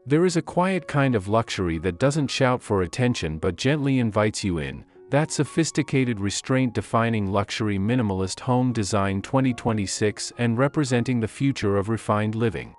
There is a quiet kind of luxury that doesn't shout for attention but gently invites you in. That sophisticated restraint defining Luxury Minimalist Home Design 2026 and representing the future of refined living.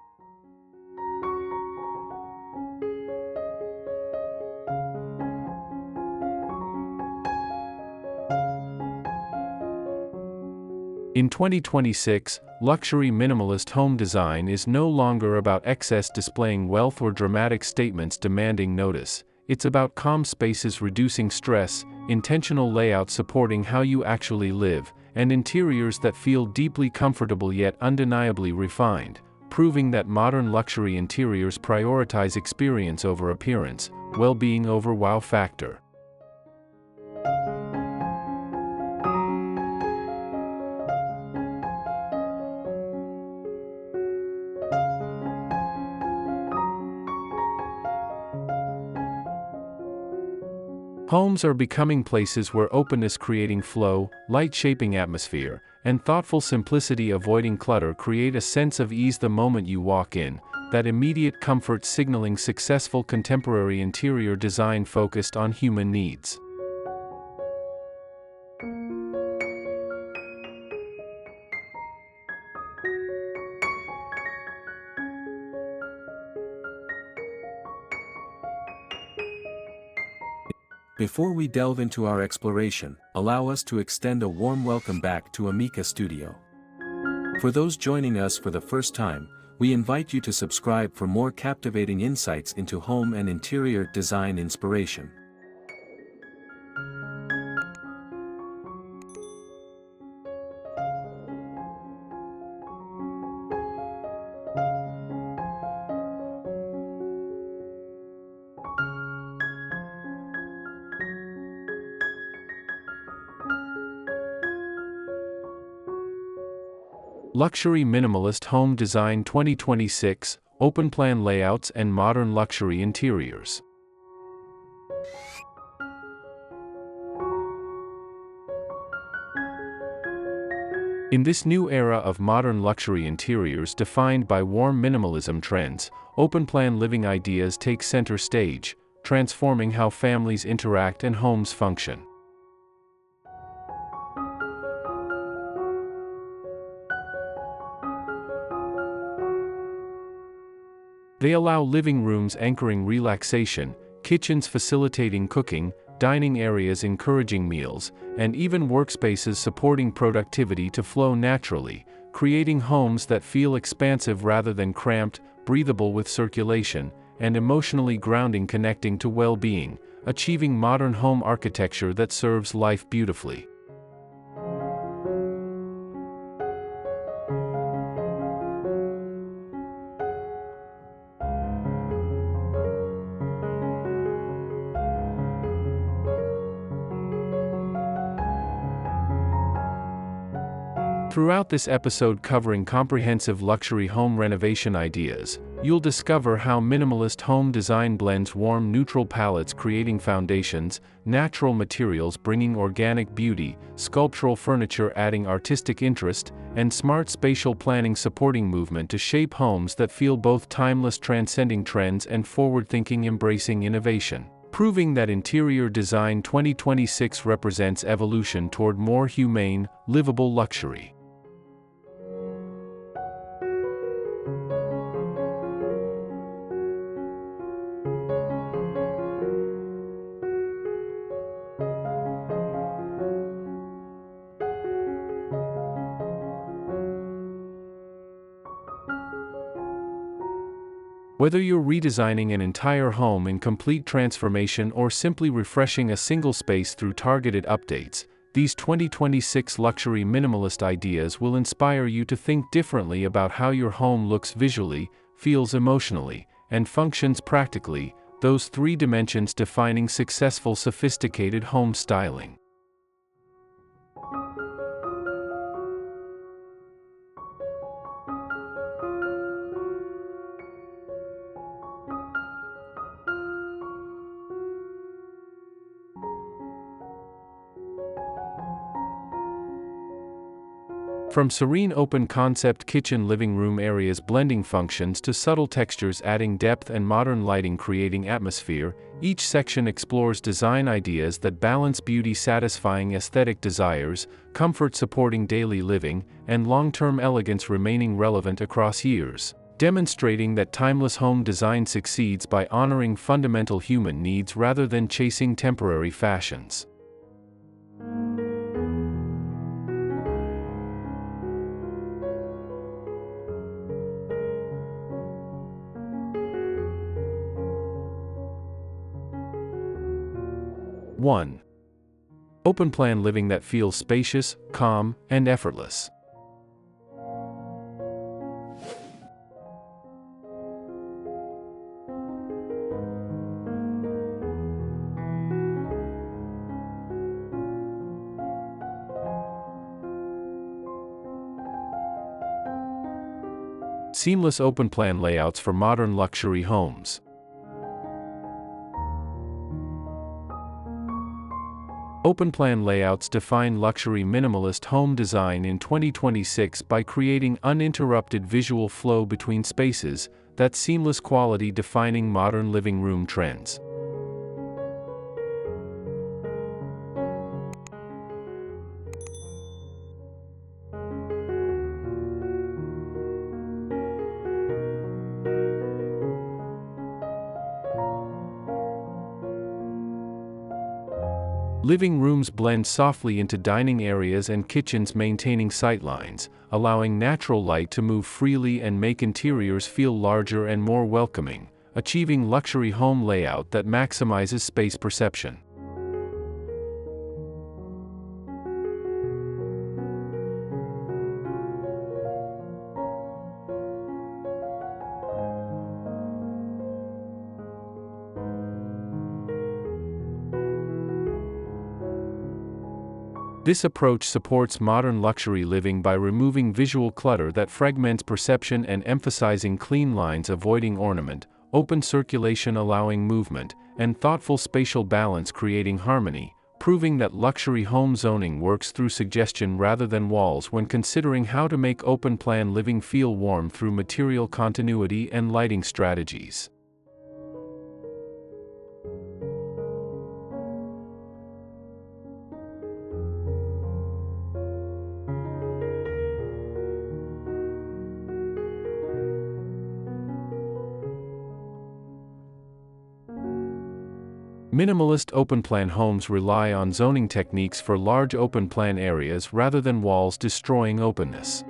In 2026, luxury minimalist home design is no longer about excess displaying wealth or dramatic statements demanding notice. It's about calm spaces reducing stress, intentional layout supporting how you actually live, and interiors that feel deeply comfortable yet undeniably refined, proving that modern luxury interiors prioritize experience over appearance, well-being over wow factor. Homes are becoming places where openness creating flow, light shaping atmosphere, and thoughtful simplicity avoiding clutter create a sense of ease the moment you walk in, that immediate comfort signaling successful contemporary interior design focused on human needs. Before we delve into our exploration, allow us to extend a warm welcome back to Amika Studio. For those joining us for the first time, we invite you to subscribe for more captivating insights into home and interior design inspiration. Luxury Minimalist Home Design 2026, Open-plan layouts and modern luxury interiors. In this new era of modern luxury interiors defined by warm minimalism trends, open-plan living ideas take center stage, transforming how families interact and homes function. They allow living rooms anchoring relaxation, kitchens facilitating cooking, dining areas encouraging meals, and even workspaces supporting productivity to flow naturally, creating homes that feel expansive rather than cramped, breathable with circulation, and emotionally grounding connecting to well-being, achieving modern home architecture that serves life beautifully. Throughout this episode covering comprehensive luxury home renovation ideas, you'll discover how minimalist home design blends warm neutral palettes creating foundations, natural materials bringing organic beauty, sculptural furniture adding artistic interest, and smart spatial planning supporting movement to shape homes that feel both timeless transcending trends and forward-thinking embracing innovation, proving that interior design 2026 represents evolution toward more humane, livable luxury. Whether you're redesigning an entire home in complete transformation or simply refreshing a single space through targeted updates, these 2026 luxury minimalist ideas will inspire you to think differently about how your home looks visually, feels emotionally, and functions practically, those three dimensions defining successful sophisticated home styling. From serene open-concept kitchen living room areas blending functions to subtle textures adding depth and modern lighting creating atmosphere, each section explores design ideas that balance beauty satisfying aesthetic desires, comfort supporting daily living, and long-term elegance remaining relevant across years, demonstrating that timeless home design succeeds by honoring fundamental human needs rather than chasing temporary fashions. One. Open-plan living that feels spacious, calm, and effortless. Seamless open-plan layouts for modern luxury homes. Open-plan layouts define luxury minimalist home design in 2026 by creating uninterrupted visual flow between spaces, that seamless quality defining modern living room trends. Living rooms blend softly into dining areas and kitchens maintaining sightlines, allowing natural light to move freely and make interiors feel larger and more welcoming, achieving luxury home layout that maximizes space perception. This approach supports modern luxury living by removing visual clutter that fragments perception and emphasizing clean lines avoiding ornament, open circulation allowing movement, and thoughtful spatial balance creating harmony, proving that luxury home zoning works through suggestion rather than walls when considering how to make open-plan living feel warm through material continuity and lighting strategies. Minimalist open-plan homes rely on zoning techniques for large open-plan areas rather than walls destroying openness.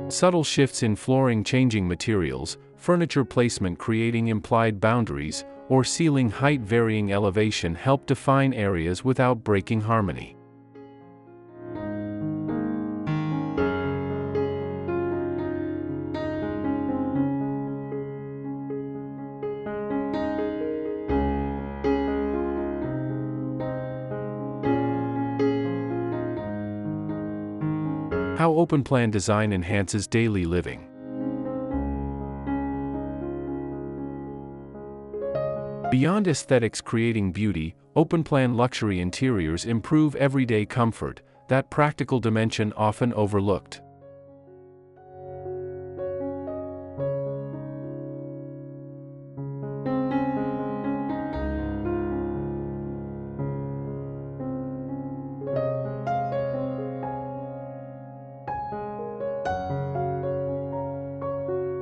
Subtle shifts in flooring changing materials, furniture placement creating implied boundaries, or ceiling height varying elevation help define areas without breaking harmony. How open-plan design enhances daily living. Beyond aesthetics creating beauty, open-plan luxury interiors improve everyday comfort, that practical dimension often overlooked.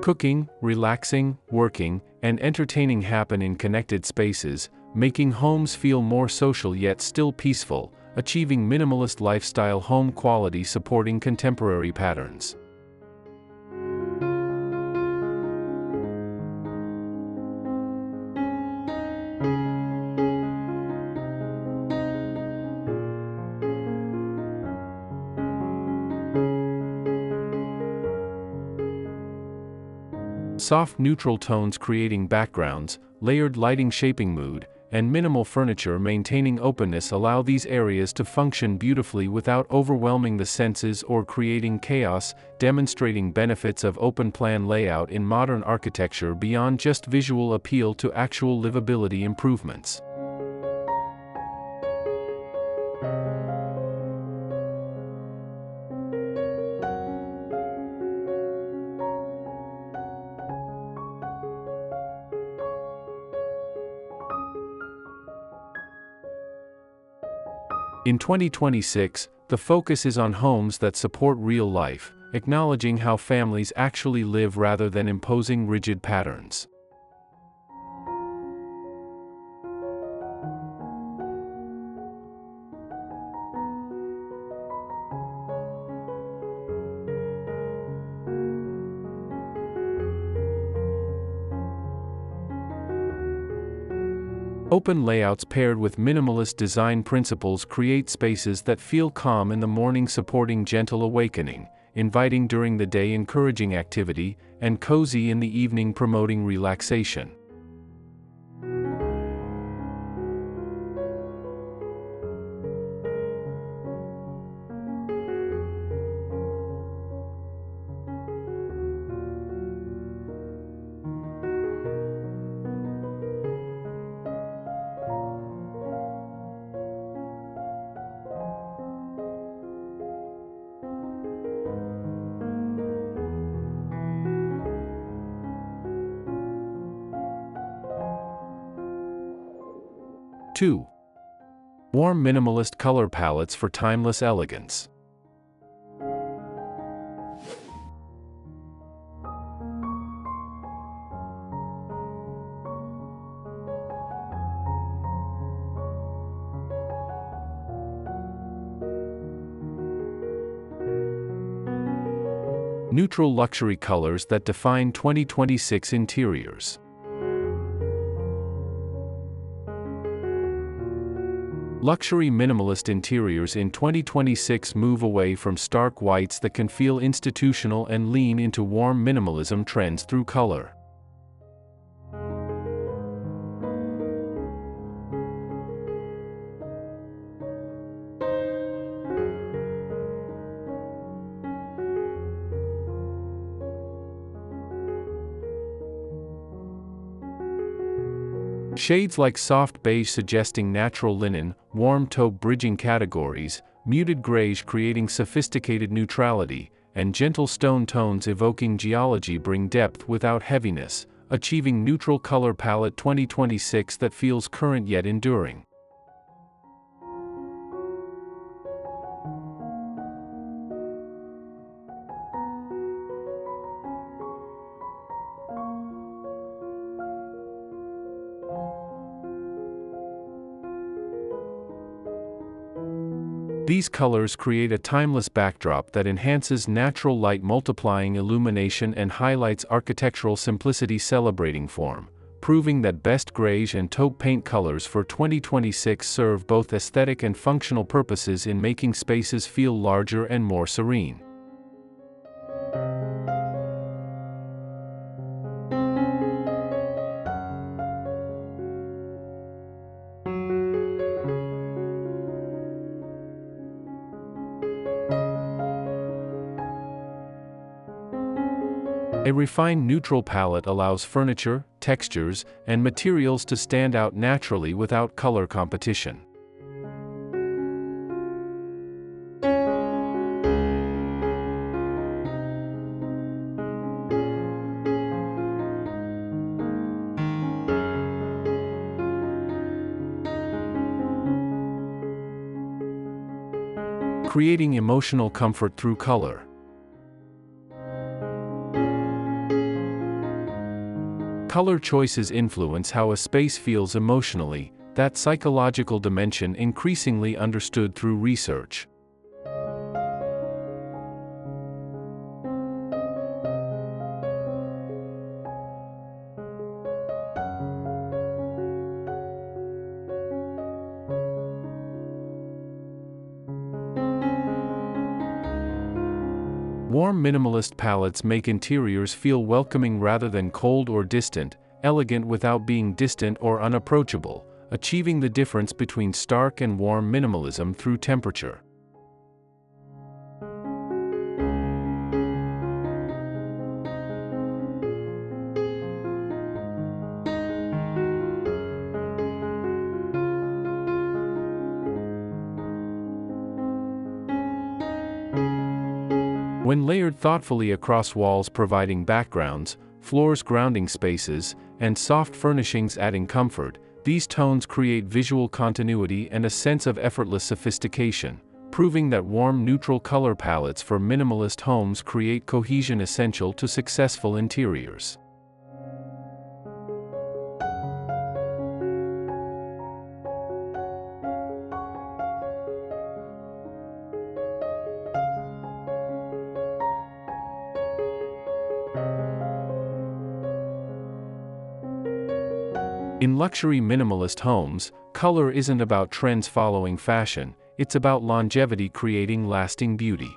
Cooking, relaxing, working, and entertaining happen in connected spaces, making homes feel more social yet still peaceful, achieving minimalist lifestyle home quality supporting contemporary patterns. Soft neutral tones creating backgrounds, layered lighting shaping mood, and minimal furniture maintaining openness allow these areas to function beautifully without overwhelming the senses or creating chaos, demonstrating benefits of open-plan layout in modern architecture beyond just visual appeal to actual livability improvements. In 2026, the focus is on homes that support real life, acknowledging how families actually live rather than imposing rigid patterns. Open layouts paired with minimalist design principles create spaces that feel calm in the morning, supporting gentle awakening, inviting during the day, encouraging activity, and cozy in the evening, promoting relaxation. Two. Warm minimalist color palettes for timeless elegance. Neutral luxury colors that define 2026 interiors. Luxury minimalist interiors in 2026 move away from stark whites that can feel institutional and lean into warm minimalism trends through color. Shades like soft beige suggesting natural linen, warm taupe bridging categories, muted grayish creating sophisticated neutrality, and gentle stone tones evoking geology bring depth without heaviness, achieving neutral color palette 2026 that feels current yet enduring. These colors create a timeless backdrop that enhances natural light, multiplying illumination and highlights architectural simplicity, celebrating form, proving that best grayish and taupe paint colors for 2026 serve both aesthetic and functional purposes in making spaces feel larger and more serene. A refined neutral palette allows furniture, textures, and materials to stand out naturally without color competition. Creating emotional comfort through color. Color choices influence how a space feels emotionally, that psychological dimension increasingly understood through research. Warm minimalist palettes make interiors feel welcoming rather than cold or distant, elegant without being distant or unapproachable, achieving the difference between stark and warm minimalism through temperature. When layered thoughtfully across walls providing backgrounds, floors grounding spaces, and soft furnishings adding comfort, these tones create visual continuity and a sense of effortless sophistication, proving that warm neutral color palettes for minimalist homes create cohesion essential to successful interiors. In luxury minimalist homes, color isn't about trends following fashion, it's about longevity creating lasting beauty.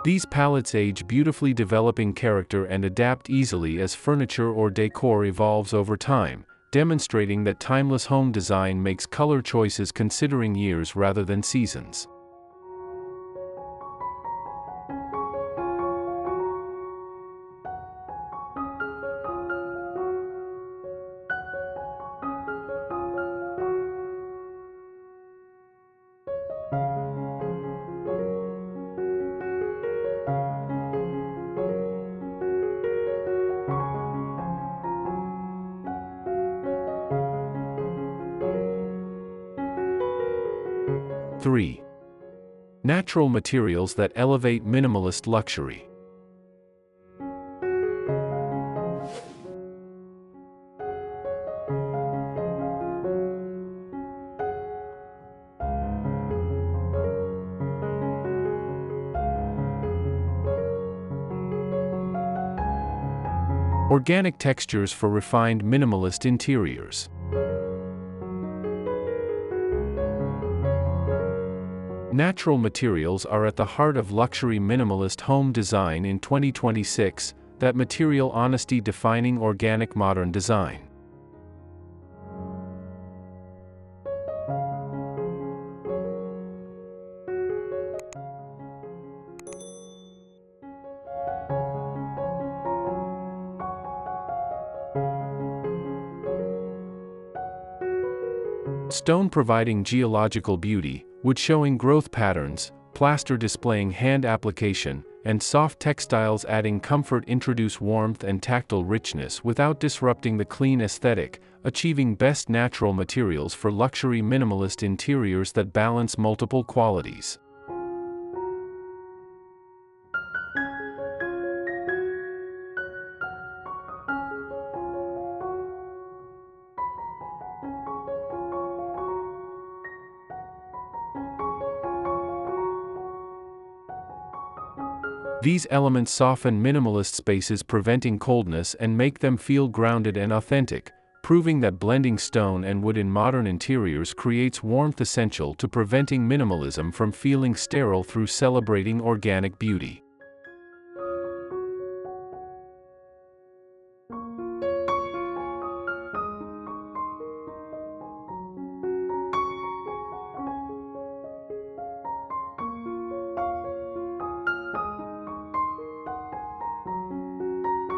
These palettes age beautifully, developing character and adapt easily as furniture or decor evolves over time, demonstrating that timeless home design makes color choices considering years rather than seasons. Three. Natural materials that elevate minimalist luxury. Organic textures for refined minimalist interiors. Natural materials are at the heart of luxury minimalist home design in 2026, that material honesty defining organic modern design. Stone providing geological beauty, wood showing growth patterns, plaster displaying hand application, and soft textiles adding comfort introduce warmth and tactile richness without disrupting the clean aesthetic, achieving best natural materials for luxury minimalist interiors that balance multiple qualities. These elements soften minimalist spaces, preventing coldness and make them feel grounded and authentic, proving that blending stone and wood in modern interiors creates warmth essential to preventing minimalism from feeling sterile through celebrating organic beauty.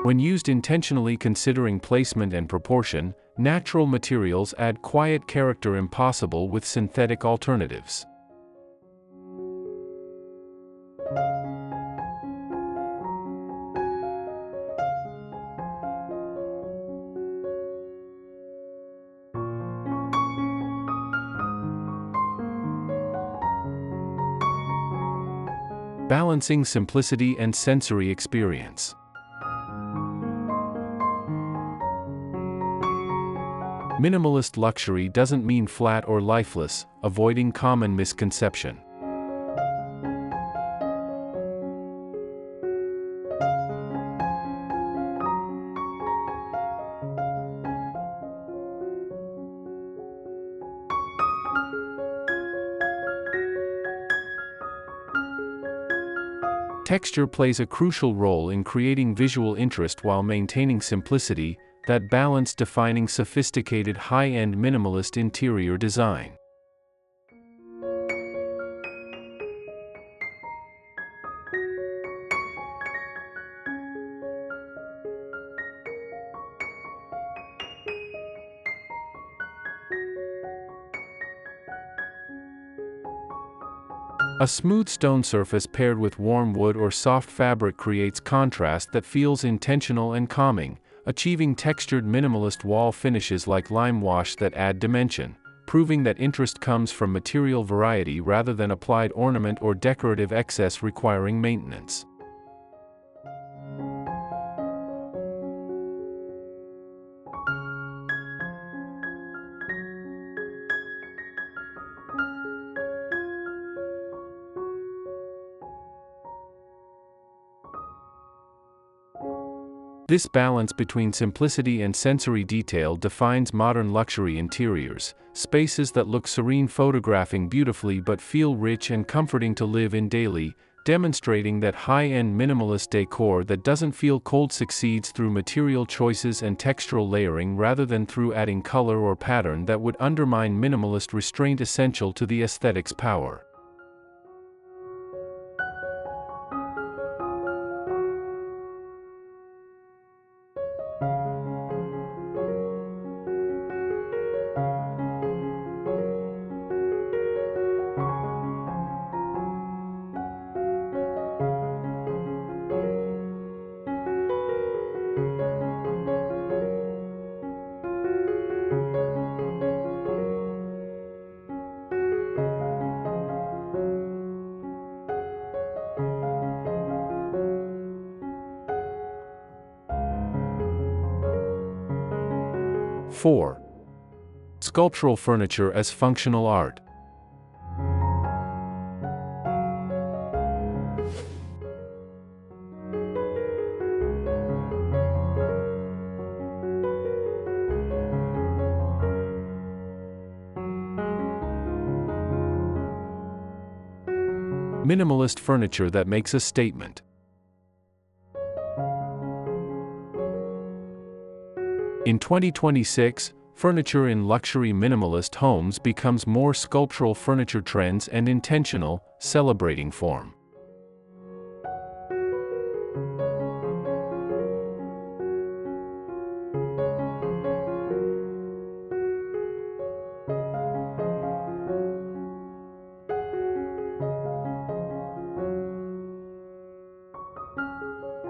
When used intentionally, considering placement and proportion, natural materials add quiet character impossible with synthetic alternatives. Balancing simplicity and sensory experience. Minimalist luxury doesn't mean flat or lifeless, avoiding common misconception. Texture plays a crucial role in creating visual interest while maintaining simplicity, that balance defining sophisticated high-end minimalist interior design. A smooth stone surface paired with warm wood or soft fabric creates contrast that feels intentional and calming, achieving textured minimalist wall finishes like lime wash that add dimension, proving that interest comes from material variety rather than applied ornament or decorative excess requiring maintenance. This balance between simplicity and sensory detail defines modern luxury interiors, spaces that look serene photographing beautifully but feel rich and comforting to live in daily, demonstrating that high-end minimalist decor that doesn't feel cold succeeds through material choices and textural layering rather than through adding color or pattern that would undermine minimalist restraint essential to the aesthetic's power. Four. Sculptural furniture as functional art. Minimalist furniture that makes a statement. In 2026, furniture in luxury minimalist homes becomes more sculptural furniture trends and intentional, celebrating form.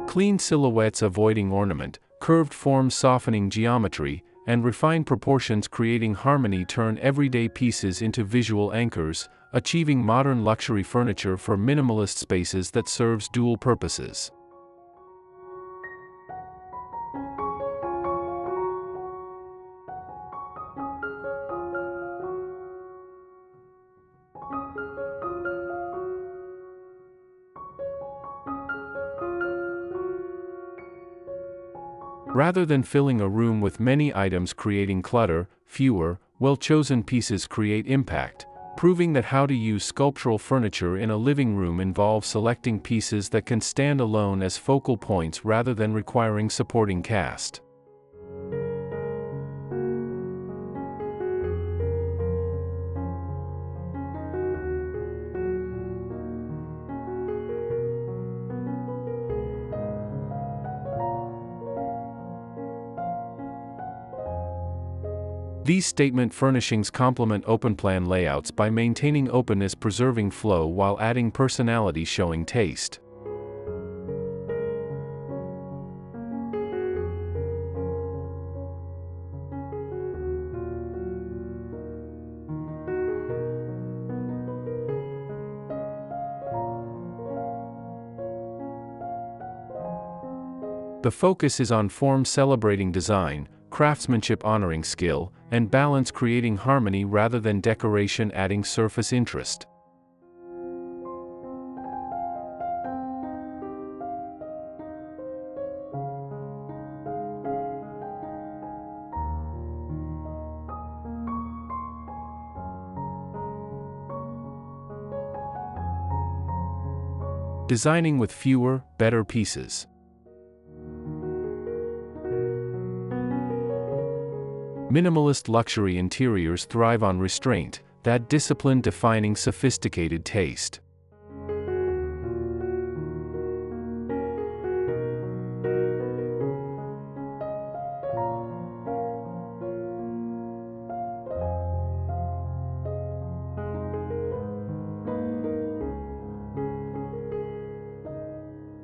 Clean silhouettes avoiding ornament, curved forms softening geometry, and refined proportions creating harmony turn everyday pieces into visual anchors, achieving modern luxury furniture for minimalist spaces that serves dual purposes. Rather than filling a room with many items creating clutter, fewer, well-chosen pieces create impact, proving that how to use sculptural furniture in a living room involves selecting pieces that can stand alone as focal points rather than requiring supporting cast. These statement furnishings complement open-plan layouts by maintaining openness, preserving flow while adding personality, showing taste. The focus is on form celebrating design, craftsmanship honoring skill, and balance creating harmony rather than decoration adding surface interest. Designing with fewer, better pieces. Minimalist luxury interiors thrive on restraint, that discipline defining sophisticated taste.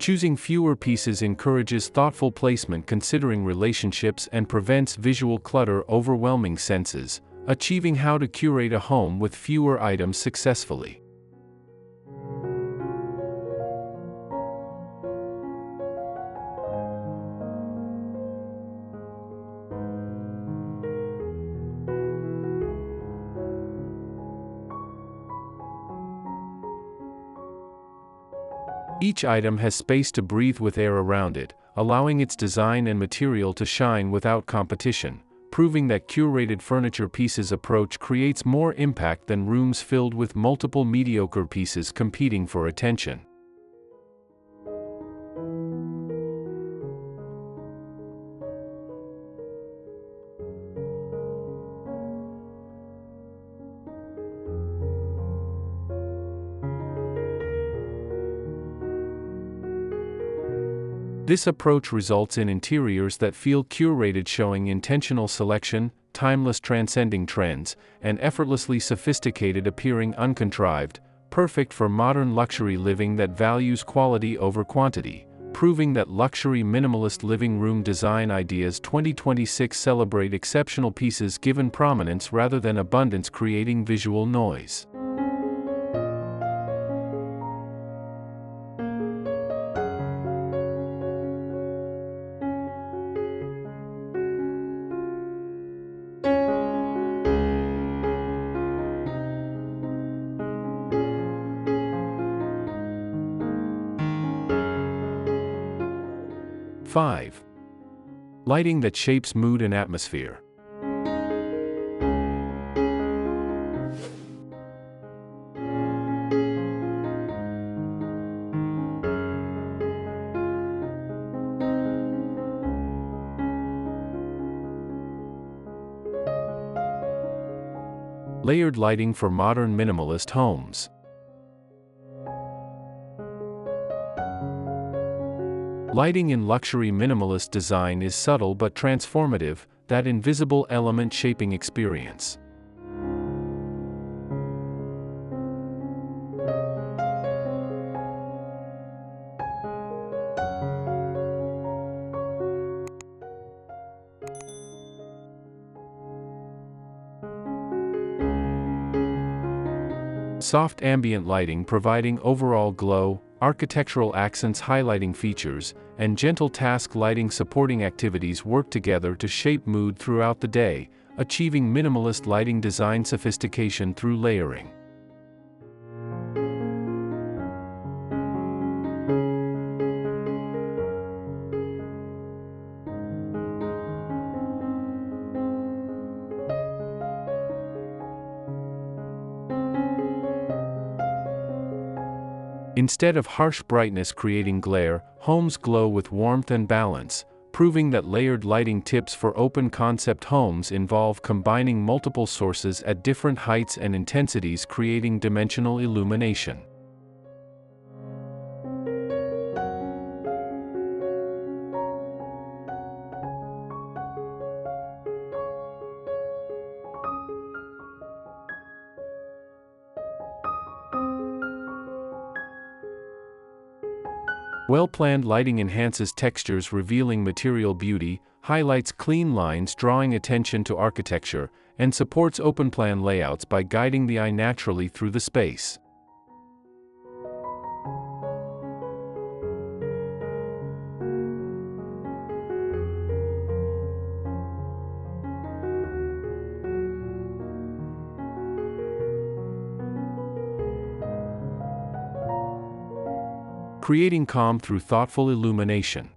Choosing fewer pieces encourages thoughtful placement considering relationships and prevents visual clutter overwhelming senses, achieving how to curate a home with fewer items successfully. Each item has space to breathe with air around it, allowing its design and material to shine without competition, proving that curated furniture pieces approach creates more impact than rooms filled with multiple mediocre pieces competing for attention. This approach results in interiors that feel curated, showing intentional selection, timeless transcending trends, and effortlessly sophisticated appearing uncontrived, perfect for modern luxury living that values quality over quantity, proving that luxury minimalist living room design ideas 2026 celebrate exceptional pieces given prominence rather than abundance, creating visual noise. Five. Lighting that shapes mood and atmosphere. Layered lighting for modern minimalist homes. Lighting in luxury minimalist design is subtle but transformative, that invisible element shaping experience. Soft ambient lighting providing overall glow, architectural accents highlighting features, and gentle task lighting supporting activities work together to shape mood throughout the day, achieving minimalist lighting design sophistication through layering. Instead of harsh brightness creating glare, homes glow with warmth and balance, proving that layered lighting tips for open-concept homes involve combining multiple sources at different heights and intensities, creating dimensional illumination. Well-planned lighting enhances textures, revealing material beauty, highlights clean lines, drawing attention to architecture, and supports open-plan layouts by guiding the eye naturally through the space. Creating calm through thoughtful illumination.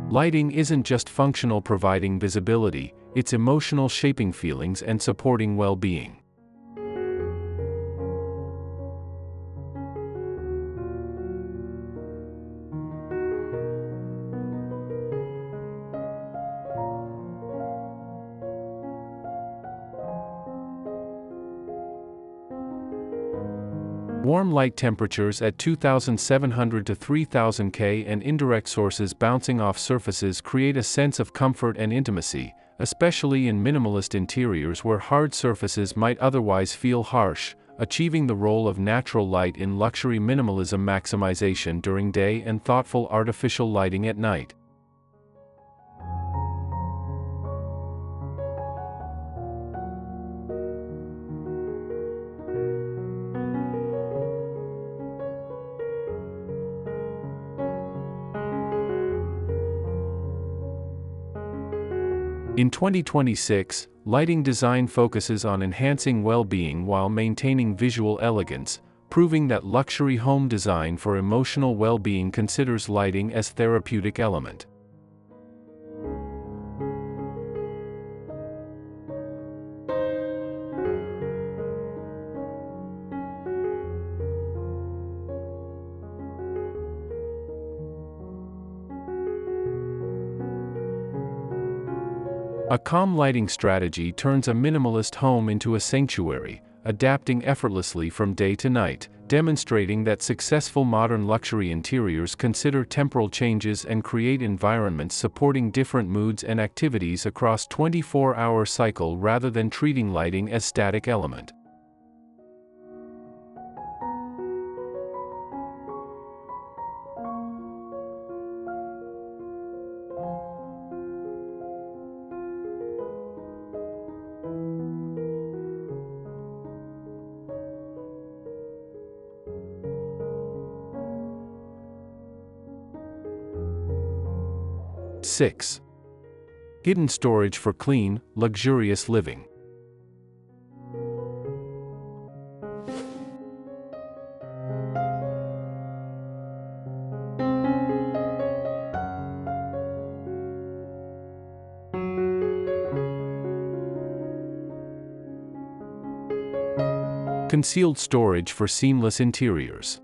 Lighting isn't just functional, providing visibility, it's emotional, shaping feelings and supporting well-being. Warm light temperatures at 2700 to 3000 K and indirect sources bouncing off surfaces create a sense of comfort and intimacy, especially in minimalist interiors where hard surfaces might otherwise feel harsh, achieving the role of natural light in luxury minimalism maximization during day and thoughtful artificial lighting at night. In 2026, lighting design focuses on enhancing well-being while maintaining visual elegance, proving that luxury home design for emotional well-being considers lighting as therapeutic element. A calm lighting strategy turns a minimalist home into a sanctuary, adapting effortlessly from day to night, demonstrating that successful modern luxury interiors consider temporal changes and create environments supporting different moods and activities across 24-hour cycle rather than treating lighting as static element. Six. Hidden storage for clean, luxurious living. Concealed storage for seamless interiors.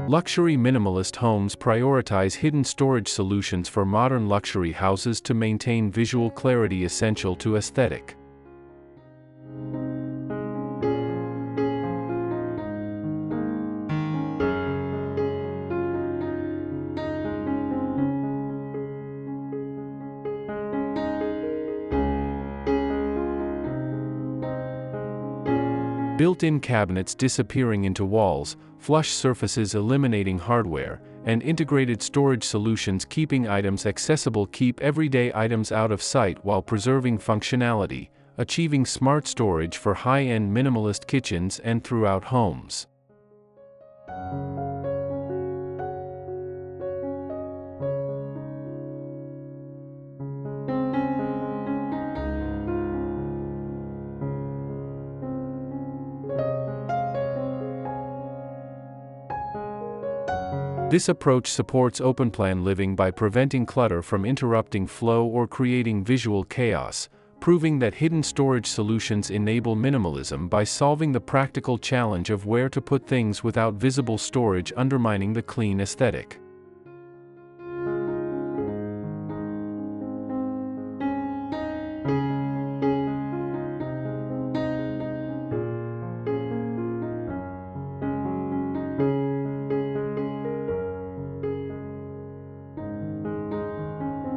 Luxury minimalist homes prioritize hidden storage solutions for modern luxury houses to maintain visual clarity essential to aesthetic. Built-in cabinets disappearing into walls, flush surfaces eliminating hardware, and integrated storage solutions keeping items accessible keep everyday items out of sight while preserving functionality, achieving smart storage for high-end minimalist kitchens and throughout homes. This approach supports open-plan living by preventing clutter from interrupting flow or creating visual chaos, proving that hidden storage solutions enable minimalism by solving the practical challenge of where to put things without visible storage undermining the clean aesthetic.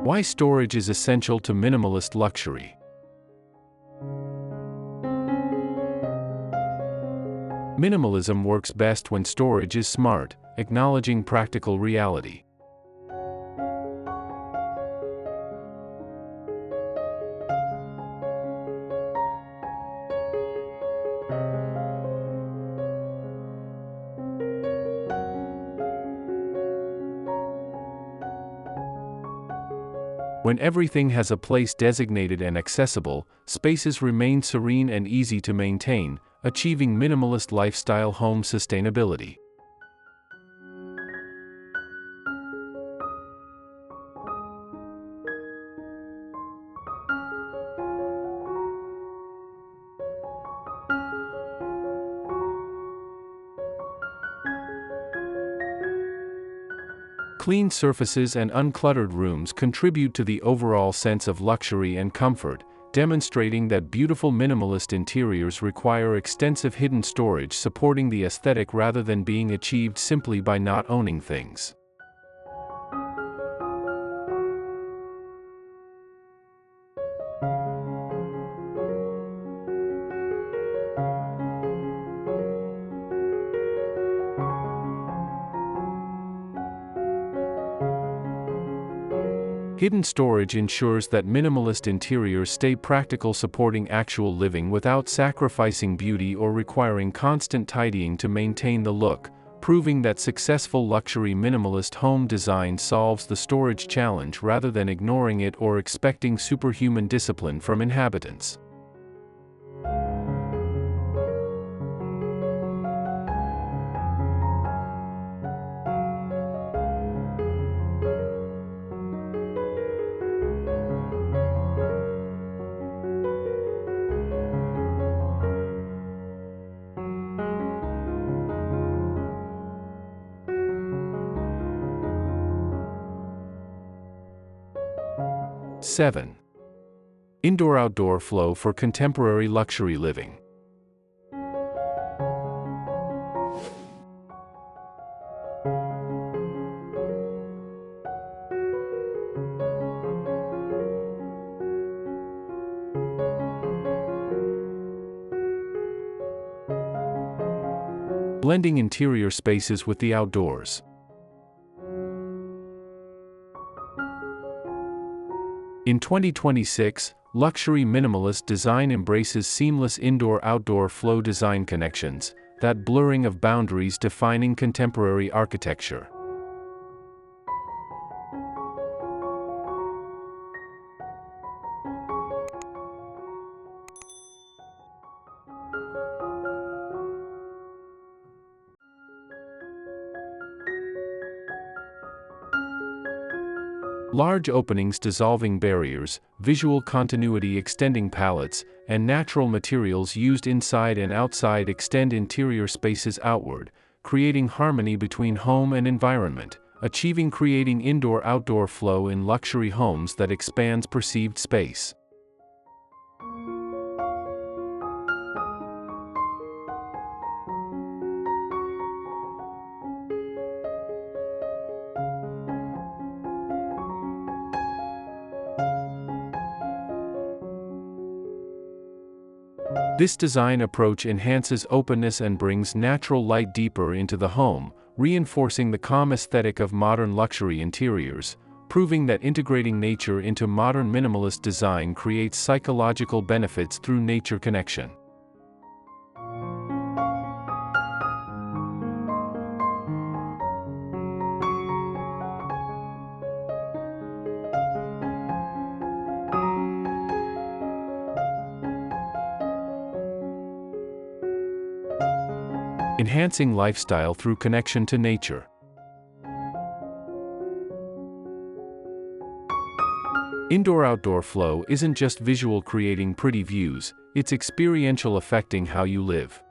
Why storage is essential to minimalist luxury. Minimalism works best when storage is smart, acknowledging practical reality. When everything has a place designated and accessible, spaces remain serene and easy to maintain, achieving minimalist lifestyle home sustainability. Clean surfaces and uncluttered rooms contribute to the overall sense of luxury and comfort, demonstrating that beautiful minimalist interiors require extensive hidden storage supporting the aesthetic rather than being achieved simply by not owning things. Hidden storage ensures that minimalist interiors stay practical, supporting actual living without sacrificing beauty or requiring constant tidying to maintain the look, proving that successful luxury minimalist home design solves the storage challenge rather than ignoring it or expecting superhuman discipline from inhabitants. Seven. Indoor-outdoor flow for contemporary luxury living. Blending interior spaces with the outdoors. In 2026, luxury minimalist design embraces seamless indoor-outdoor flow design connections, that blurring of boundaries defining contemporary architecture. Large openings dissolving barriers, visual continuity extending palettes, and natural materials used inside and outside extend interior spaces outward, creating harmony between home and environment, creating indoor-outdoor flow in luxury homes that expands perceived space. This design approach enhances openness and brings natural light deeper into the home, reinforcing the calm aesthetic of modern luxury interiors, proving that integrating nature into modern minimalist design creates psychological benefits through nature connection. Enhancing lifestyle through connection to nature. Indoor-outdoor flow isn't just visual creating pretty views, it's experiential affecting how you live.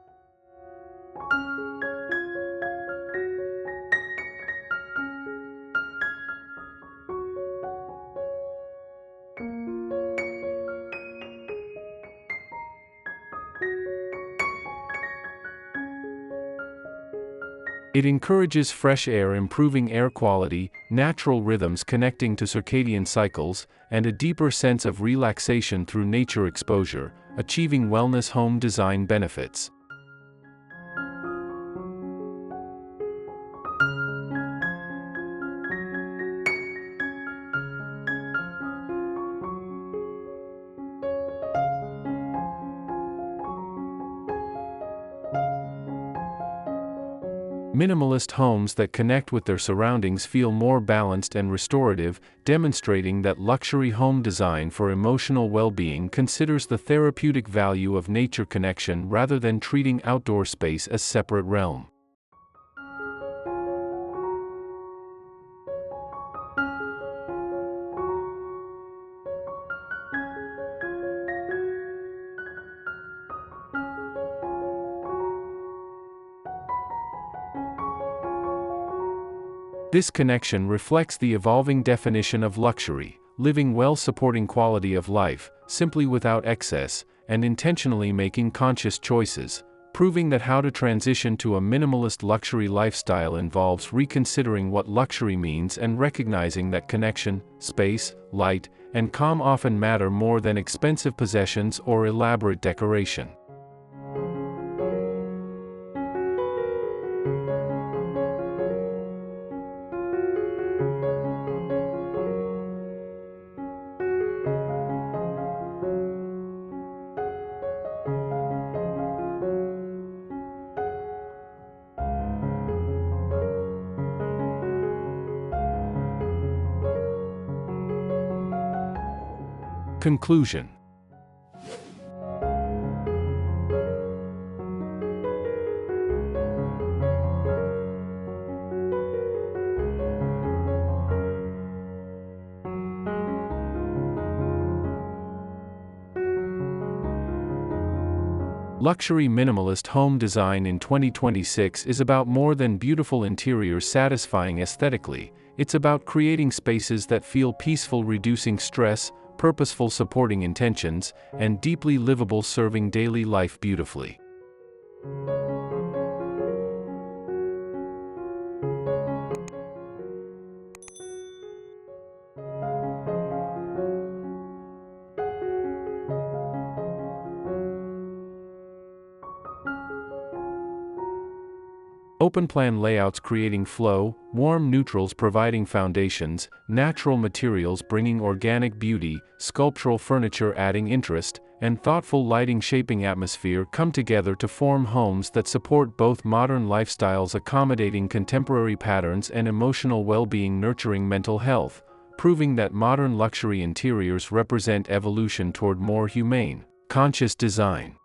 It encourages fresh air, improving air quality, natural rhythms connecting to circadian cycles, and a deeper sense of relaxation through nature exposure, achieving wellness home design benefits. Minimalist homes that connect with their surroundings feel more balanced and restorative, demonstrating that luxury home design for emotional well-being considers the therapeutic value of nature connection rather than treating outdoor space as separate realm. This connection reflects the evolving definition of luxury, living well supporting quality of life, simply without excess, and intentionally making conscious choices, proving that how to transition to a minimalist luxury lifestyle involves reconsidering what luxury means and recognizing that connection, space, light, and calm often matter more than expensive possessions or elaborate decoration. Conclusion. Luxury Minimalist Home Design in 2026 is about more than beautiful interiors satisfying aesthetically. It's about creating spaces that feel peaceful, reducing stress, purposeful, supporting intentions, and deeply livable, serving daily life beautifully. Open-plan layouts creating flow, warm neutrals providing foundations, natural materials bringing organic beauty, sculptural furniture adding interest, and thoughtful lighting shaping atmosphere come together to form homes that support both modern lifestyles, accommodating contemporary patterns, and emotional well-being, nurturing mental health, proving that modern luxury interiors represent evolution toward more humane, conscious design.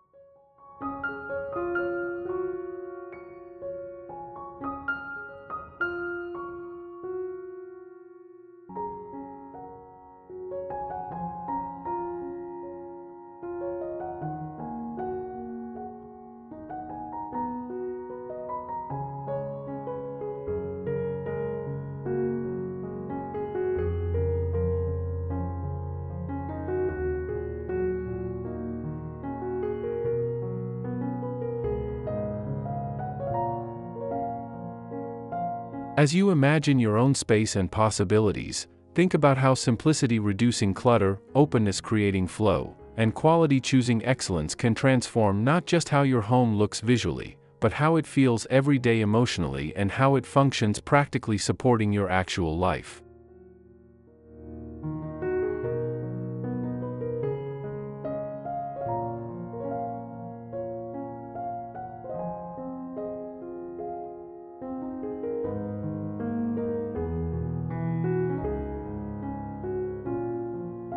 As you imagine your own space and possibilities, think about how simplicity reducing clutter, openness creating flow, and quality choosing excellence can transform not just how your home looks visually, but how it feels every day emotionally and how it functions practically, supporting your actual life.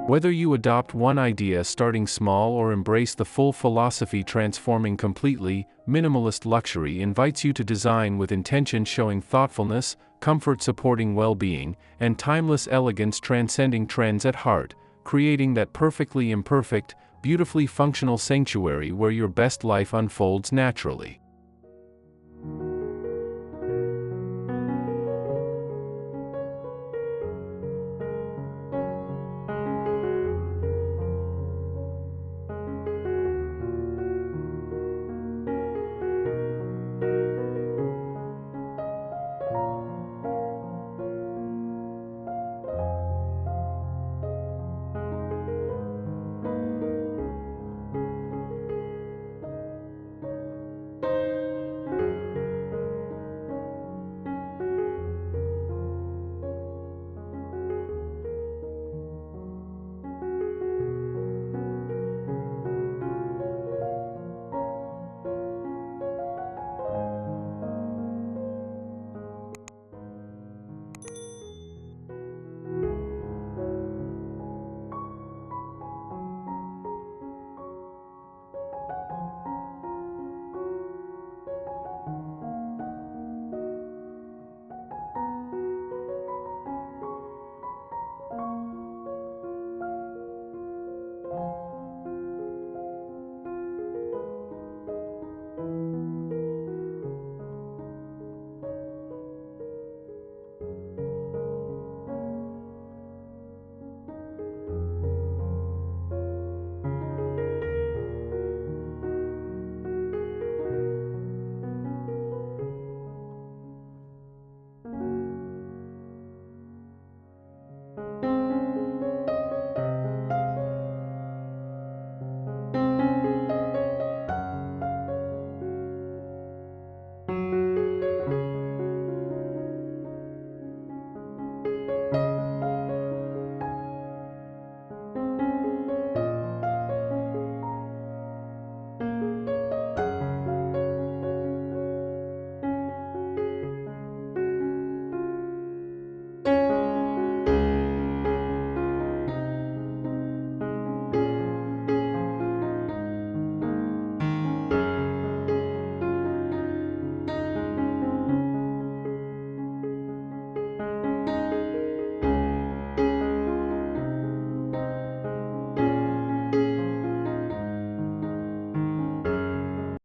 Whether you adopt one idea starting small or embrace the full philosophy transforming completely, Minimalist Luxury invites you to design with intention, showing thoughtfulness, comfort supporting well-being, and timeless elegance transcending trends at heart, creating that perfectly imperfect, beautifully functional sanctuary where your best life unfolds naturally.